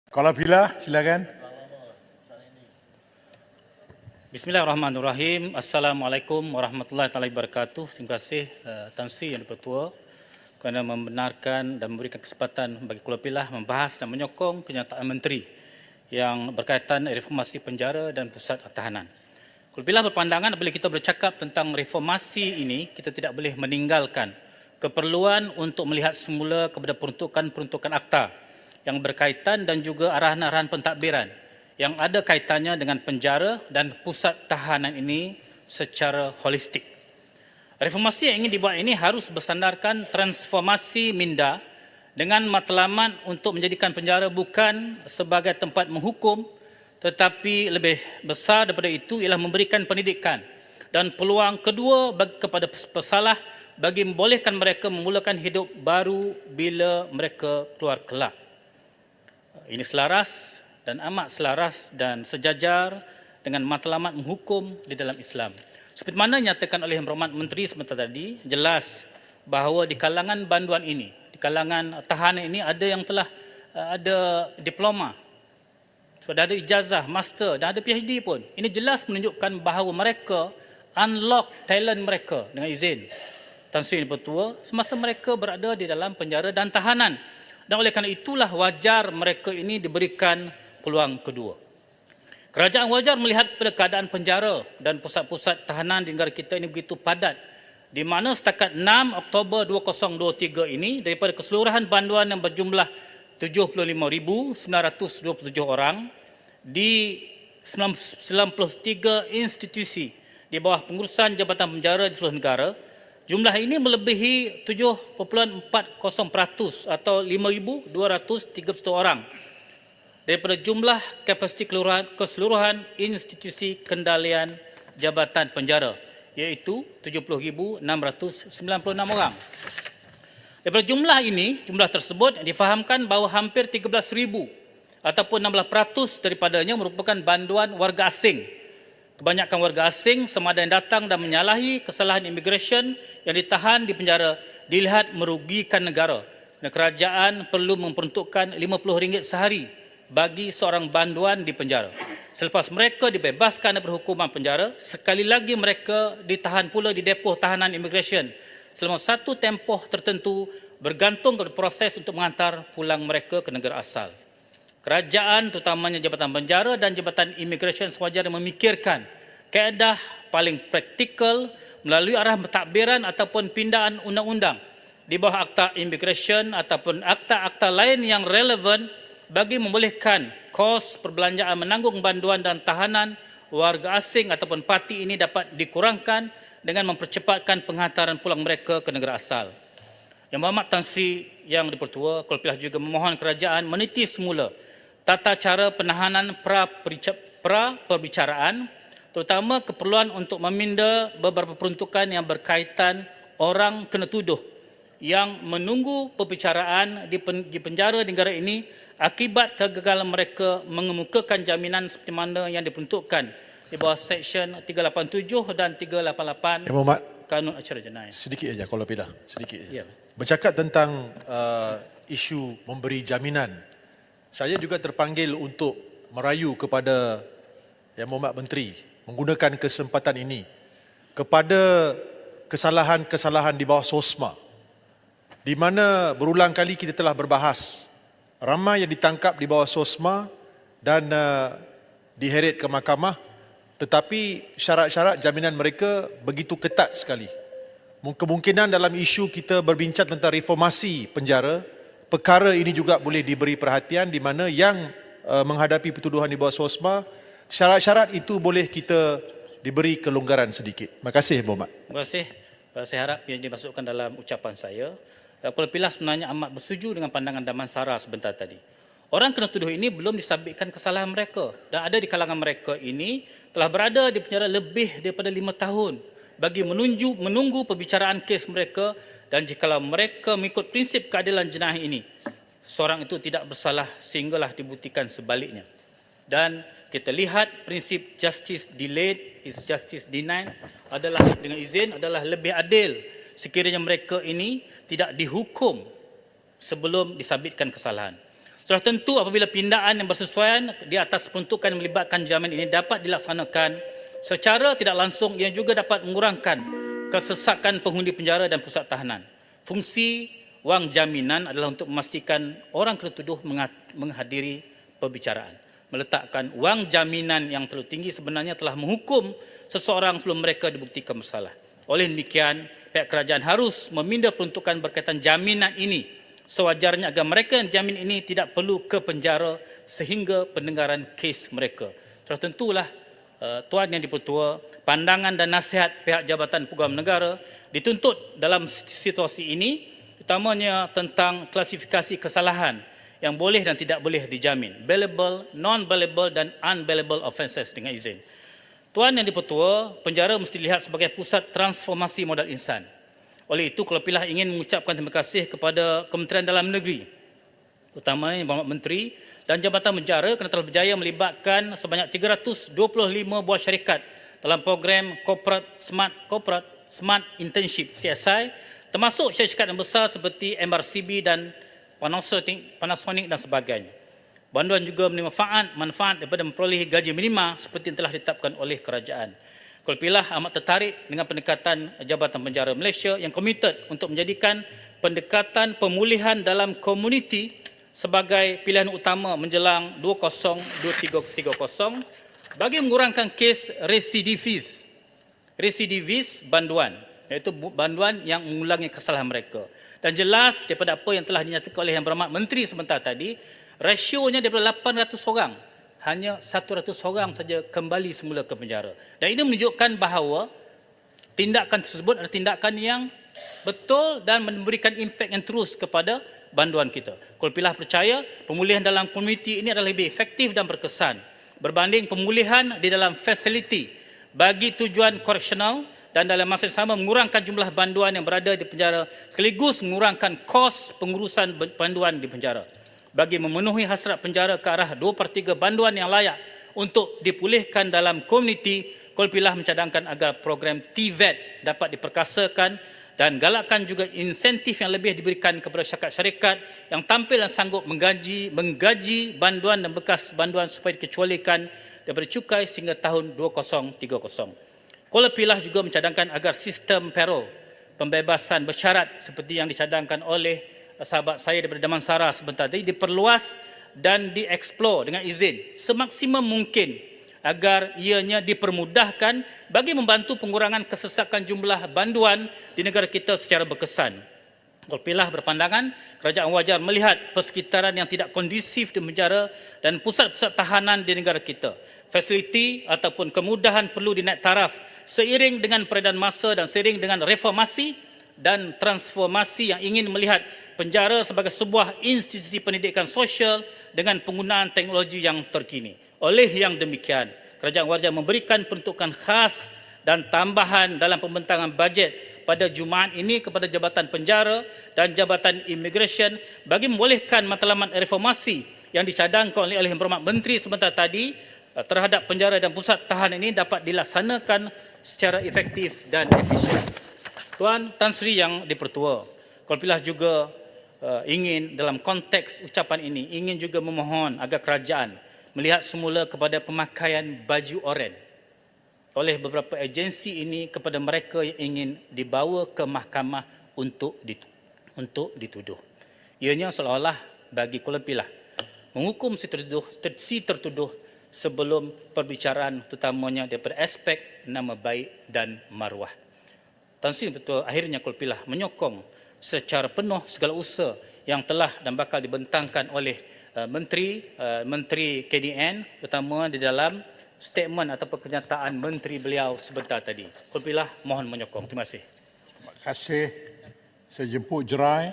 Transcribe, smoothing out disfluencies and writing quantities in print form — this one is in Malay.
Kalau bila, silakan. Bismillahirrahmanirrahim. Assalamualaikum warahmatullahi wabarakatuh. Terima kasih Tan Sri Yang Dipertua kerana membenarkan dan memberikan kesempatan bagi Kuala Pilah membahas dan menyokong kenyataan Menteri yang berkaitan reformasi penjara dan pusat tahanan. Kuala Pilah berpandangan apabila kita bercakap tentang reformasi ini, kita tidak boleh meninggalkan keperluan untuk melihat semula kepada peruntukan-peruntukan akta yang berkaitan dan juga arahan-arahan pentadbiran yang ada kaitannya dengan penjara dan pusat tahanan ini secara holistik. Reformasi yang ingin dibuat ini harus bersandarkan transformasi minda dengan matlamat untuk menjadikan penjara bukan sebagai tempat menghukum, tetapi lebih besar daripada itu ialah memberikan pendidikan dan peluang kedua kepada pesalah bagi membolehkan mereka memulakan hidup baru bila mereka keluar kelab. Ini selaras dan amat selaras dan sejajar dengan matlamat menghukum di dalam Islam. Seperti mana nyatakan oleh Yang Berhormat Menteri sebentar tadi, jelas bahawa di kalangan banduan ini, di kalangan tahanan ini ada yang telah ada diploma, sudah ada ijazah, master dan ada PhD pun. Ini jelas menunjukkan bahawa mereka unlock talent mereka dengan izin Tan Sri Yang Dipertua semasa mereka berada di dalam penjara dan tahanan. Dan oleh kerana itulah wajar mereka ini diberikan peluang kedua. Kerajaan wajar melihat kepada keadaan penjara dan pusat-pusat tahanan di negara kita ini begitu padat, di mana setakat 6 Oktober 2023 ini daripada keseluruhan banduan yang berjumlah 75,927 orang di 93 institusi di bawah pengurusan Jabatan Penjara di seluruh negara, jumlah ini melebihi 7.40% atau 5,231 orang daripada jumlah kapasiti keseluruhan institusi kendalian Jabatan Penjara, iaitu 70,696 orang. Daripada jumlah tersebut difahamkan bahawa hampir 13,000 ataupun 16% daripadanya merupakan banduan warga asing. Kebanyakan warga asing sama ada yang datang dan menyalahi kesalahan imigresen yang ditahan di penjara dilihat merugikan negara. Dan kerajaan perlu memperuntukkan RM50 sehari bagi seorang banduan di penjara. Selepas mereka dibebaskan daripada hukuman penjara, sekali lagi mereka ditahan pula di depoh tahanan imigresen selama satu tempoh tertentu bergantung kepada proses untuk mengantar pulang mereka ke negara asal. Kerajaan, terutamanya Jabatan Penjara dan Jabatan Imigresen sewajarnya memikirkan kaedah paling praktikal melalui arah pentadbiran ataupun pindaan undang-undang di bawah Akta Imigresen ataupun akta-akta lain yang relevan bagi membolehkan kos perbelanjaan menanggung banduan dan tahanan warga asing ataupun parti ini dapat dikurangkan dengan mempercepatkan penghantaran pulang mereka ke negara asal. Yang Berhormat Tan Sri Yang Dipertua, Kuala Pilah juga memohon kerajaan meniti semula tata cara penahanan pra-perbicaraan, terutama keperluan untuk meminda beberapa peruntukan yang berkaitan orang kena tuduh yang menunggu perbicaraan di penjara di negara ini akibat kegagalan mereka mengemukakan jaminan seperti mana yang diperuntukkan di bawah Seksyen 387 dan 388 Kanun Acara Jenayah. Sedikit saja, Kuala Pilah. Sedikit saja. Ya. Bercakap tentang isu memberi jaminan, saya juga terpanggil untuk merayu kepada Yang Berhormat Menteri menggunakan kesempatan ini kepada kesalahan-kesalahan di bawah SOSMA, di mana berulang kali kita telah berbahas ramai yang ditangkap di bawah SOSMA dan diheret ke mahkamah, tetapi syarat-syarat jaminan mereka begitu ketat sekali. Kemungkinan dalam isu kita berbincang tentang reformasi penjara, perkara ini juga boleh diberi perhatian di mana yang menghadapi pertuduhan di bawah SOSMA, syarat-syarat itu boleh kita diberi kelonggaran sedikit. Terima kasih, Berhormat. Terima kasih. Saya harap yang dimasukkan dalam ucapan saya. Kuala Pilah sebenarnya amat bersetuju dengan pandangan Damansara sebentar tadi. Orang kena tuduh ini belum disabitkan kesalahan mereka dan ada di kalangan mereka ini telah berada di penjara lebih daripada 5 tahun bagi menunggu perbicaraan kes mereka, dan jikalau mereka mengikut prinsip keadilan jenayah ini, seorang itu tidak bersalah sehinggalah dibuktikan sebaliknya. Dan kita lihat prinsip justice delayed is justice denied adalah dengan izin adalah lebih adil sekiranya mereka ini tidak dihukum sebelum disabitkan kesalahan. Sudah tentu apabila pindaan yang bersesuaian di atas peruntukan yang melibatkan jaminan ini dapat dilaksanakan secara tidak langsung, yang juga dapat mengurangkan kesesakan penghuni penjara dan pusat tahanan. Fungsi wang jaminan adalah untuk memastikan orang tertuduh menghadiri perbicaraan. Meletakkan wang jaminan yang terlalu tinggi sebenarnya telah menghukum seseorang sebelum mereka dibuktikan bersalah. Oleh demikian, pihak kerajaan harus meminda peruntukan berkaitan jaminan ini sewajarnya agar mereka yang jamin ini tidak perlu ke penjara sehingga pendengaran kes mereka. Sudah tentulah Tuan Yang Dipertua, pandangan dan nasihat pihak Jabatan Peguam Negara dituntut dalam situasi ini, utamanya tentang klasifikasi kesalahan yang boleh dan tidak boleh dijamin, bailable, non-bailable dan unbailable offences dengan izin. Tuan Yang Dipertua, penjara mesti dilihat sebagai pusat transformasi modal insan. Oleh itu, Kelopilah ingin mengucapkan terima kasih kepada Kementerian Dalam Negeri, utamanya Bapak Menteri dan Jabatan Penjara kerana telah berjaya melibatkan sebanyak 325 buah syarikat dalam program Corporate Smart Internship CSI, termasuk syarikat yang besar seperti MRCB dan Panasonic dan sebagainya. Bantuan juga menerima manfaat daripada memperolehi gaji minima seperti yang telah ditetapkan oleh kerajaan. Kelopilah amat tertarik dengan pendekatan Jabatan Penjara Malaysia yang komited untuk menjadikan pendekatan pemulihan dalam komuniti sebagai pilihan utama menjelang 202330 bagi mengurangkan kes residivis banduan, iaitu banduan yang mengulangi kesalahan mereka. Dan jelas daripada apa yang telah dinyatakan oleh Yang Berhormat Menteri sebentar tadi, rasionya daripada 800 orang, hanya 100 orang saja kembali semula ke penjara. Dan ini menunjukkan bahawa tindakan tersebut adalah tindakan yang betul dan memberikan impak yang terus kepada banduan kita. Kelopilah percaya pemulihan dalam komuniti ini adalah lebih efektif dan berkesan berbanding pemulihan di dalam fasiliti bagi tujuan koreksional, dan dalam masa yang sama mengurangkan jumlah banduan yang berada di penjara sekaligus mengurangkan kos pengurusan banduan di penjara. Bagi memenuhi hasrat penjara ke arah 2/3 banduan yang layak untuk dipulihkan dalam komuniti, Kelopilah mencadangkan agar program TVET dapat diperkasakan dan galakkan juga insentif yang lebih diberikan kepada syarikat yang tampil dan sanggup menggaji banduan dan bekas banduan supaya dikecualikan daripada cukai sehingga tahun 2030. Kelopilah juga mencadangkan agar sistem payroll pembebasan bersyarat seperti yang dicadangkan oleh sahabat saya daripada Damansara sebentar tadi diperluas dan dieksplor dengan izin semaksimum mungkin agar ianya dipermudahkan bagi membantu pengurangan kesesakan jumlah banduan di negara kita secara berkesan. Kelopilah berpandangan kerajaan wajar melihat persekitaran yang tidak kondusif di penjara dan pusat-pusat tahanan di negara kita. Fasiliti ataupun kemudahan perlu dinaik taraf seiring dengan peredaran masa dan seiring dengan reformasi dan transformasi yang ingin melihat penjara sebagai sebuah institusi pendidikan sosial dengan penggunaan teknologi yang terkini. Oleh yang demikian, kerajaan wajar memberikan peruntukan khas dan tambahan dalam pembentangan bajet pada Jumaat ini kepada Jabatan Penjara dan Jabatan Immigration bagi membolehkan matlamat reformasi yang dicadangkan oleh Yang Berhormat Menteri sebentar tadi terhadap penjara dan pusat tahanan ini dapat dilaksanakan secara efektif dan efisien. Tuan Tan Sri Yang Dipertua, Kelopilah juga ingin dalam konteks ucapan ini ingin juga memohon agar kerajaan melihat semula kepada pemakaian baju oren oleh beberapa agensi ini kepada mereka yang ingin dibawa ke mahkamah untuk dituduh. Ianya seolah-olah bagi Kelopilah menghukum si tertuduh sebelum perbicaraan terutamanya daripada aspek nama baik dan maruah. Tan Sri betul akhirnya Kelopilah menyokong secara penuh segala usaha yang telah dan bakal dibentangkan oleh Menteri KDN, terutama di dalam statement atau kenyataan Menteri beliau sebentar tadi. Kelopilah mohon menyokong. Terima kasih. Terima kasih. Saya jemput Jerai.